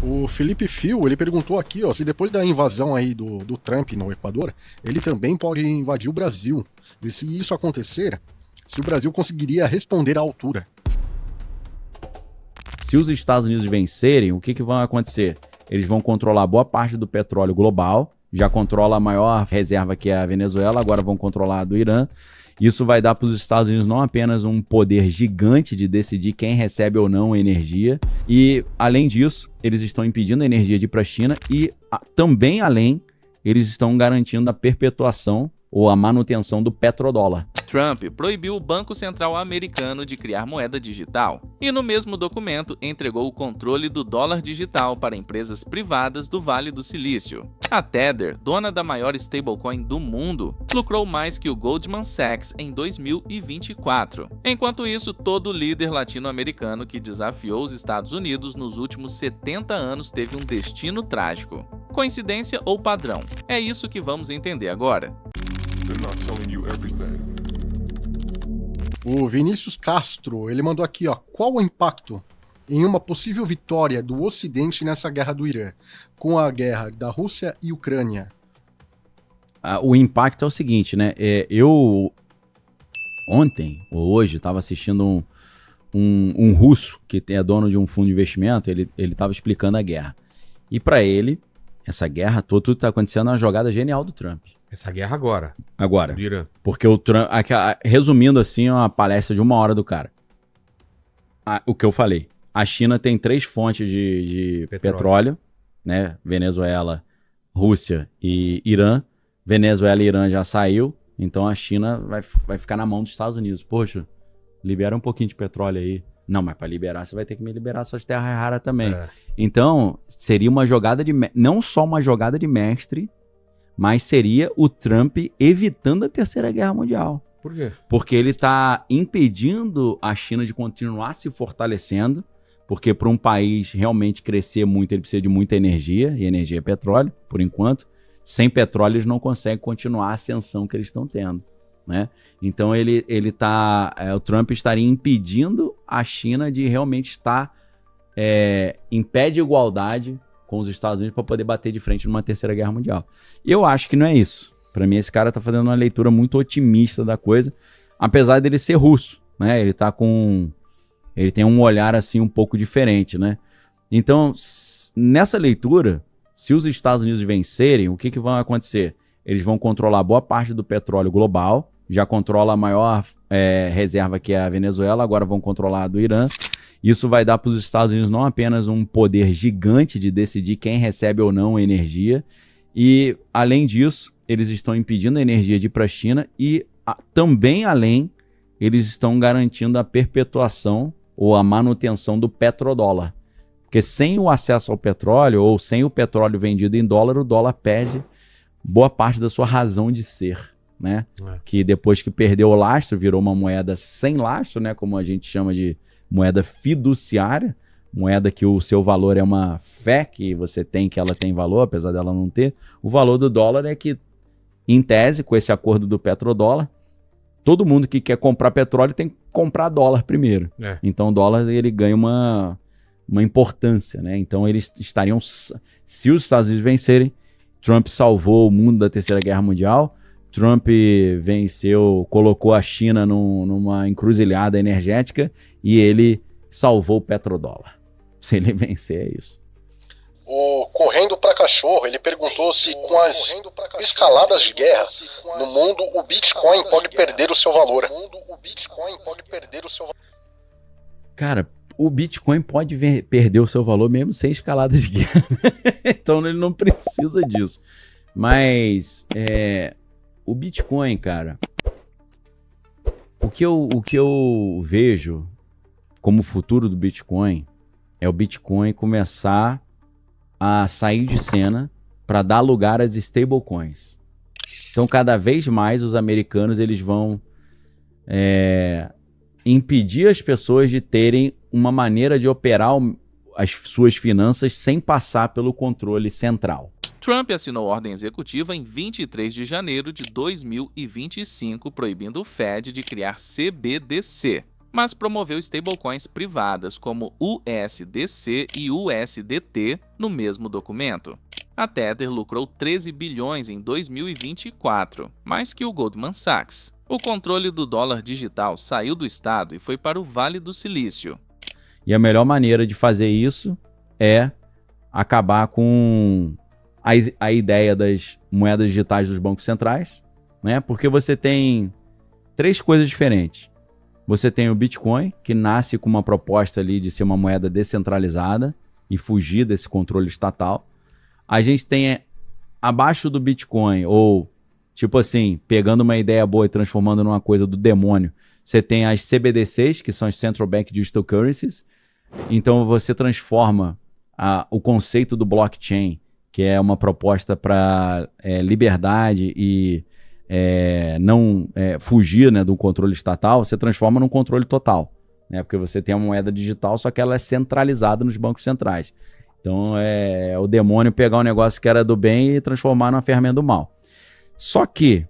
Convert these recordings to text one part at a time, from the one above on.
O Felipe Fio, ele perguntou aqui, ó, se depois da invasão aí do Trump no Equador, ele também pode invadir o Brasil. E se isso acontecer, se o Brasil conseguiria responder à altura. Se os Estados Unidos vencerem, o que vai acontecer? Eles vão controlar boa parte do petróleo global, já controla a maior reserva que é a Venezuela, agora vão controlar a do Irã. Isso vai dar para os Estados Unidos não apenas um poder gigante de decidir quem recebe ou não energia, e além disso, eles estão impedindo a energia de ir para a China e também além, eles estão garantindo a perpetuação ou a manutenção do petrodólar. Trump proibiu o Banco Central americano de criar moeda digital e, no mesmo documento, entregou o controle do dólar digital para empresas privadas do Vale do Silício. A Tether, dona da maior stablecoin do mundo, lucrou mais que o Goldman Sachs em 2024. Enquanto isso, todo líder latino-americano que desafiou os Estados Unidos nos últimos 70 anos teve um destino trágico. Coincidência ou padrão? É isso que vamos entender agora. O Vinícius Castro, ele mandou aqui, ó, qual o impacto em uma possível vitória do Ocidente nessa guerra do Irã, com a guerra da Rússia e Ucrânia? O impacto é o seguinte, né? Eu ontem ou hoje estava assistindo um russo que é dono de um fundo de investimento, ele estava explicando a guerra. E para ele, essa guerra, tudo está acontecendo, é uma jogada genial do Trump. Essa guerra agora. Agora. Do Irã. Porque o Trump, resumindo assim, uma palestra de 1 hora do cara. O que eu falei. A China tem 3 fontes de petróleo, né? Venezuela, Rússia e Irã. Venezuela e Irã já saiu, então a China vai ficar na mão dos Estados Unidos. Poxa, libera um pouquinho de petróleo aí. Não, mas para liberar, você vai ter que me liberar suas terras raras também. Então, seria uma jogada não só uma jogada de mestre, mas seria o Trump evitando a Terceira Guerra Mundial. Por quê? Porque ele está impedindo a China de continuar se fortalecendo, porque para um país realmente crescer muito, ele precisa de muita energia, e energia é petróleo, por enquanto. Sem petróleo, eles não conseguem continuar a ascensão que eles estão tendo, né? Então, o Trump estaria impedindo a China de realmente estar em pé de igualdade com os Estados Unidos para poder bater de frente numa Terceira Guerra Mundial. Eu acho que não é isso. Para mim, esse cara tá fazendo uma leitura muito otimista da coisa, apesar dele ser russo, né? Ele tem um olhar assim um pouco diferente, né? Então, nessa leitura, se os Estados Unidos vencerem, o que vai acontecer? Eles vão controlar boa parte do petróleo global, já controla a maior reserva que é a Venezuela, agora vão controlar a do Irã. Isso vai dar para os Estados Unidos não apenas um poder gigante de decidir quem recebe ou não energia, e além disso, eles estão impedindo a energia de ir para a China e também além, eles estão garantindo a perpetuação ou a manutenção do petrodólar. Porque sem o acesso ao petróleo ou sem o petróleo vendido em dólar, o dólar perde boa parte da sua razão de ser, né? Que depois que perdeu o lastro, virou uma moeda sem lastro, né? Como a gente chama de moeda fiduciária, moeda que o seu valor é uma fé que você tem, que ela tem valor, apesar dela não ter. O valor do dólar é que, em tese, com esse acordo do petrodólar, todo mundo que quer comprar petróleo tem que comprar dólar primeiro. Então o dólar ele ganha uma importância, né? Então eles estariam, se os Estados Unidos vencerem, Trump salvou o mundo da Terceira Guerra Mundial, Trump venceu, colocou a China numa encruzilhada energética e ele salvou o petrodólar. Se ele vencer, é isso. O Correndo pra Cachorro, ele perguntou se com as escaladas de guerra no mundo, o Bitcoin pode perder o seu valor. Cara, o Bitcoin pode perder o seu valor mesmo sem escalada de guerra. Então ele não precisa disso. Mas o Bitcoin, cara, o que eu vejo como futuro do Bitcoin é o Bitcoin começar a sair de cena para dar lugar às stablecoins. Então, cada vez mais os americanos eles vão impedir as pessoas de terem uma maneira de operar as suas finanças sem passar pelo controle central. Trump assinou ordem executiva em 23 de janeiro de 2025, proibindo o Fed de criar CBDC. mas promoveu stablecoins privadas como USDC e USDT no mesmo documento. A Tether lucrou 13 bilhões em 2024, mais que o Goldman Sachs. O controle do dólar digital saiu do estado e foi para o Vale do Silício. E a melhor maneira de fazer isso é acabar com a ideia das moedas digitais dos bancos centrais, né? Porque você tem três coisas diferentes. Você tem o Bitcoin, que nasce com uma proposta ali de ser uma moeda descentralizada e fugir desse controle estatal. A gente tem abaixo do Bitcoin, ou tipo assim, pegando uma ideia boa e transformando numa coisa do demônio, você tem as CBDCs, que são as Central Bank Digital Currencies. Então você transforma o conceito do blockchain, que é uma proposta para liberdade e não fugir, né, do controle estatal, você transforma num controle total, né, porque você tem uma moeda digital, só que ela é centralizada nos bancos centrais. Então é o demônio pegar um negócio que era do bem e transformar numa ferramenta do mal. Só que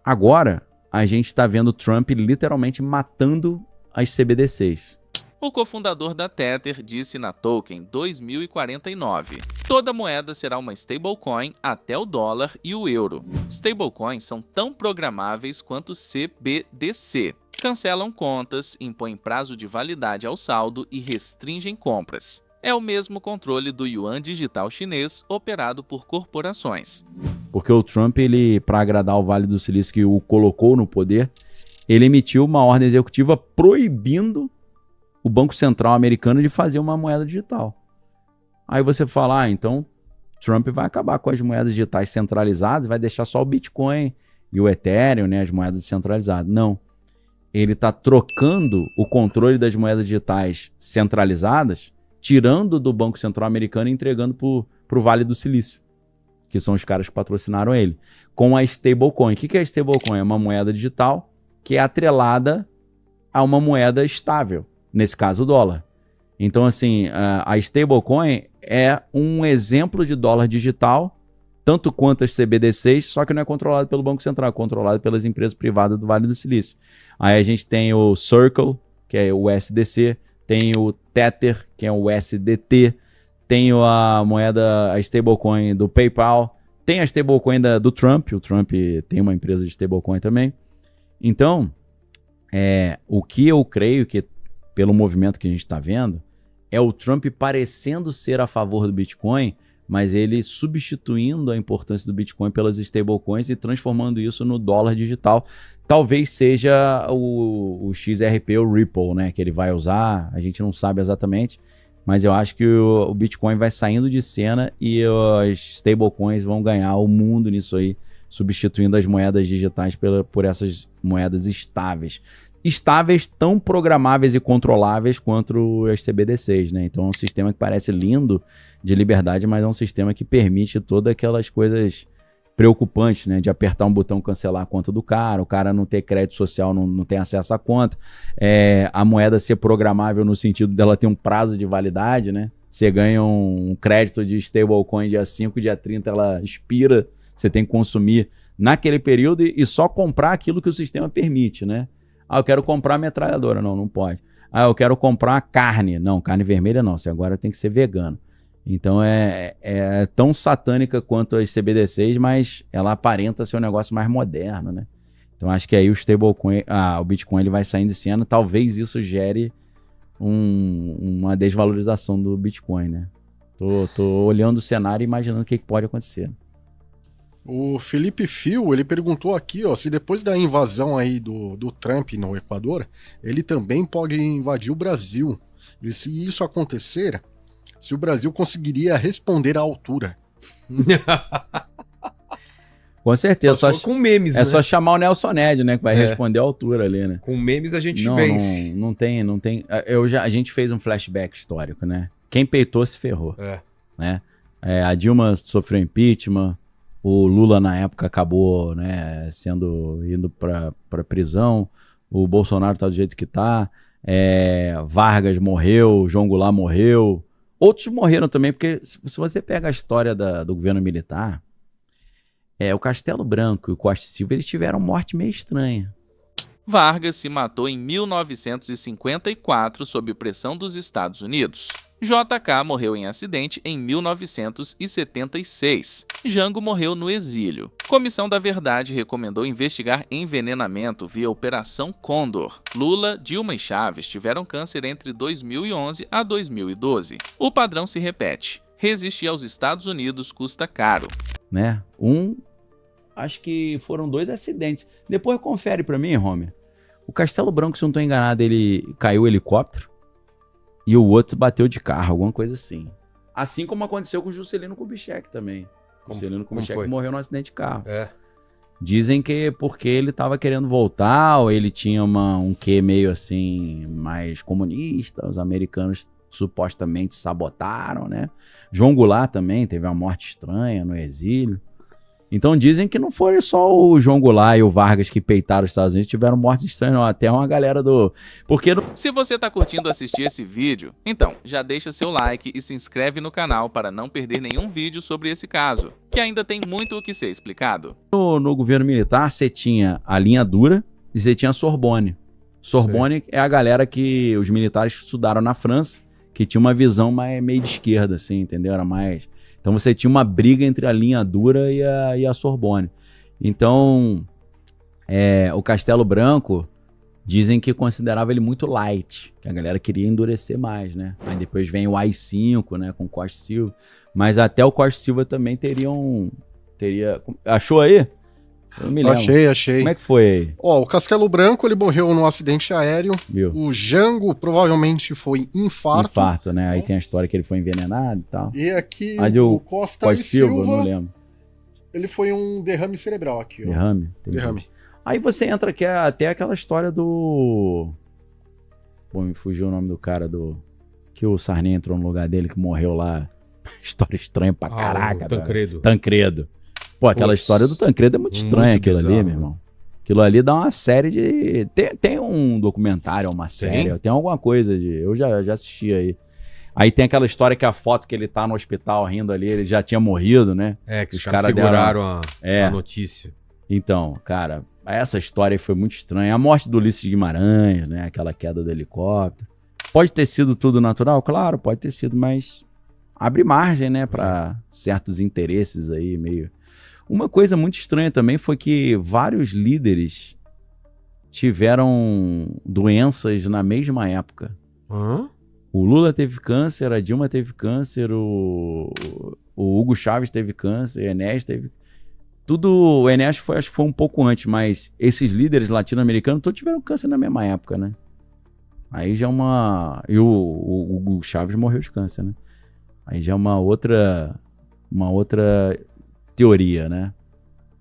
agora a gente está vendo Trump literalmente matando as CBDCs. O cofundador da Tether disse na Token 2049: toda moeda será uma stablecoin até o dólar e o euro. Stablecoins são tão programáveis quanto CBDC. Cancelam contas, impõem prazo de validade ao saldo e restringem compras. É o mesmo controle do yuan digital chinês operado por corporações. Porque o Trump, para agradar o Vale do Silício que o colocou no poder, ele emitiu uma ordem executiva proibindo o Banco Central americano de fazer uma moeda digital. Aí você fala, então Trump vai acabar com as moedas digitais centralizadas, vai deixar só o Bitcoin e o Ethereum, né, as moedas descentralizadas. Não. Ele está trocando o controle das moedas digitais centralizadas, tirando do Banco Central americano e entregando para o Vale do Silício, que são os caras que patrocinaram ele, com a stablecoin. O que é a stablecoin? É uma moeda digital que é atrelada a uma moeda estável, nesse caso o dólar. Então, assim, a stablecoin é um exemplo de dólar digital, tanto quanto as CBDCs, só que não é controlado pelo Banco Central, é controlado pelas empresas privadas do Vale do Silício. Aí a gente tem o Circle, que é o USDC, tem o Tether, que é o USDT, tem a moeda, a stablecoin do PayPal, tem a stablecoin do Trump, o Trump tem uma empresa de stablecoin também. Então, o que eu creio que, pelo movimento que a gente está vendo, é o Trump parecendo ser a favor do Bitcoin, mas ele substituindo a importância do Bitcoin pelas stablecoins e transformando isso no dólar digital. Talvez seja o XRP, o Ripple, né, que ele vai usar, a gente não sabe exatamente, mas eu acho que o Bitcoin vai saindo de cena e as stablecoins vão ganhar o mundo nisso aí, substituindo as moedas digitais por essas moedas estáveis. Estáveis, tão programáveis e controláveis quanto as CBDCs, né? Então é um sistema que parece lindo de liberdade, mas é um sistema que permite todas aquelas coisas preocupantes, né? De apertar um botão cancelar a conta do cara, o cara não ter crédito social, não tem acesso à conta, a moeda ser programável no sentido dela ter um prazo de validade, né? Você ganha um crédito de stablecoin dia 5, dia 30 ela expira, você tem que consumir naquele período e só comprar aquilo que o sistema permite, né? Ah, eu quero comprar metralhadora. Não pode. Ah, eu quero comprar carne. Não, carne vermelha não. Você agora tem que ser vegano. Então é tão satânica quanto as CBDCs, mas ela aparenta ser um negócio mais moderno, né? Então acho que aí o stablecoin, o Bitcoin ele vai saindo de cena. Talvez isso gere uma desvalorização do Bitcoin, né? Tô olhando o cenário e imaginando o que pode acontecer. O Felipe Fio, ele perguntou aqui, ó, se depois da invasão aí do Trump no Equador, ele também pode invadir o Brasil. E se isso acontecer, se o Brasil conseguiria responder à altura. Com certeza. Só com memes, né? Só chamar o Nelson Ned, né? Que vai responder à altura ali, né? Com memes a gente vence. Não tem. A gente fez um flashback histórico, né? Quem peitou se ferrou. Né? A Dilma sofreu impeachment. O Lula, na época, acabou, né, indo para prisão. O Bolsonaro tá do jeito que tá. Vargas morreu, João Goulart morreu. Outros morreram também, porque se você pega a história do governo militar, o Castelo Branco e o Costa e Silva, eles tiveram morte meio estranha. Vargas se matou em 1954 sob pressão dos Estados Unidos. JK morreu em acidente em 1976. Jango morreu no exílio. Comissão da Verdade recomendou investigar envenenamento via Operação Condor. Lula, Dilma e Chaves tiveram câncer entre 2011 a 2012. O padrão se repete. Resistir aos Estados Unidos custa caro. Né? Acho que foram 2 acidentes. Depois confere pra mim, Homer. O Castelo Branco, se eu não tô enganado, ele caiu o helicóptero e o outro bateu de carro, alguma coisa assim. Assim como aconteceu com o Juscelino Kubitschek também. Juscelino Kubitschek morreu num acidente de carro. Dizem que porque ele tava querendo voltar, ou ele tinha um quê meio assim, mais comunista, os americanos supostamente sabotaram, né? João Goulart também teve uma morte estranha no exílio. Então dizem que não foi só o João Goulart e o Vargas que peitaram os Estados Unidos, tiveram mortes estranhas, não. Até uma galera do... Se você tá curtindo assistir esse vídeo, então já deixa seu like e se inscreve no canal para não perder nenhum vídeo sobre esse caso, que ainda tem muito o que ser explicado. No governo militar, você tinha a linha dura e você tinha a Sorbonne. Sorbonne é a galera que os militares estudaram na França, que tinha uma visão meio de esquerda, assim, entendeu? Era mais... Então você tinha uma briga entre a linha dura e a Sorbonne. Então, o Castelo Branco, dizem que considerava ele muito light, que a galera queria endurecer mais, né? Aí depois vem o AI-5, né, com Costa e Silva. Mas até o Costa e Silva também teria... Achou aí? Eu não me lembro. Achei. Como é que foi aí? O Castelo Branco, ele morreu num acidente aéreo. Viu? O Jango provavelmente foi infarto. Infarto, né? Aí tem a história que ele foi envenenado e tal. E aqui o Costa e Silva, eu não lembro. Ele foi um derrame cerebral aqui. Ó. Derrame? Derrame. Aí você entra que é até aquela história do... Bom, me fugiu o nome do cara que o Sarney entrou no lugar dele, que morreu lá. História estranha pra caraca. Tancredo. Pô, aquela história do Tancredo é muito estranha, aquilo bizarro, ali, meu irmão. Aquilo ali dá uma série de... Tem um documentário, uma série, tem alguma coisa de... Eu já assisti aí. Aí tem aquela história que a foto que ele tá no hospital rindo ali, ele já tinha morrido, né? Que os caras seguraram a notícia. Então, cara, essa história foi muito estranha. A morte do Ulisses Guimarães, né? Aquela queda do helicóptero. Pode ter sido tudo natural? Claro, pode ter sido, mas abre margem, né? Pra certos interesses aí, meio... Uma coisa muito estranha também foi que vários líderes tiveram doenças na mesma época. O Lula teve câncer, a Dilma teve câncer, o Hugo Chávez teve câncer, o Enéas teve... O Enéas acho que foi um pouco antes, mas esses líderes latino-americanos todos tiveram câncer na mesma época, né? Aí já é uma... E o Hugo Chávez morreu de câncer, né? Aí já é uma outra teoria, né?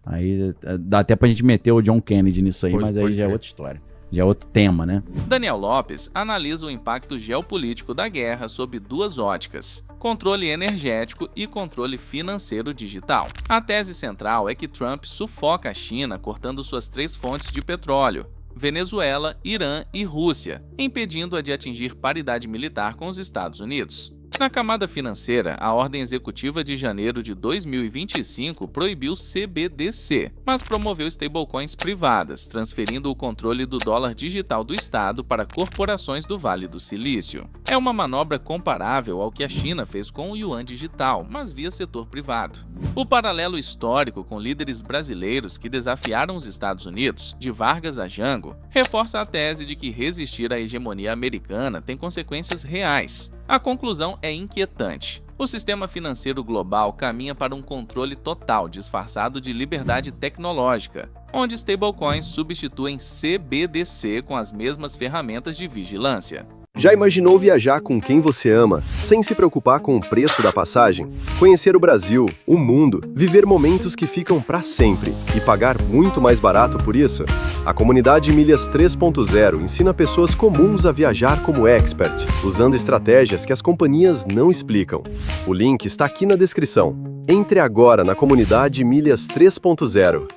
Aí dá até pra gente meter o John Kennedy nisso aí, mas aí já é outra história. Já é outro tema, né? Daniel Lopes analisa o impacto geopolítico da guerra sob 2 óticas: controle energético e controle financeiro digital. A tese central é que Trump sufoca a China cortando suas 3 fontes de petróleo: Venezuela, Irã e Rússia, impedindo-a de atingir paridade militar com os Estados Unidos. Na camada financeira, a Ordem Executiva de janeiro de 2025 proibiu CBDC, mas promoveu stablecoins privadas, transferindo o controle do dólar digital do Estado para corporações do Vale do Silício. É uma manobra comparável ao que a China fez com o yuan digital, mas via setor privado. O paralelo histórico com líderes brasileiros que desafiaram os Estados Unidos, de Vargas a Jango, reforça a tese de que resistir à hegemonia americana tem consequências reais. A conclusão é inquietante. O sistema financeiro global caminha para um controle total disfarçado de liberdade tecnológica, onde stablecoins substituem CBDC com as mesmas ferramentas de vigilância. Já imaginou viajar com quem você ama, sem se preocupar com o preço da passagem? Conhecer o Brasil, o mundo, viver momentos que ficam para sempre e pagar muito mais barato por isso? A comunidade Milhas 3.0 ensina pessoas comuns a viajar como expert, usando estratégias que as companhias não explicam. O link está aqui na descrição. Entre agora na comunidade Milhas 3.0.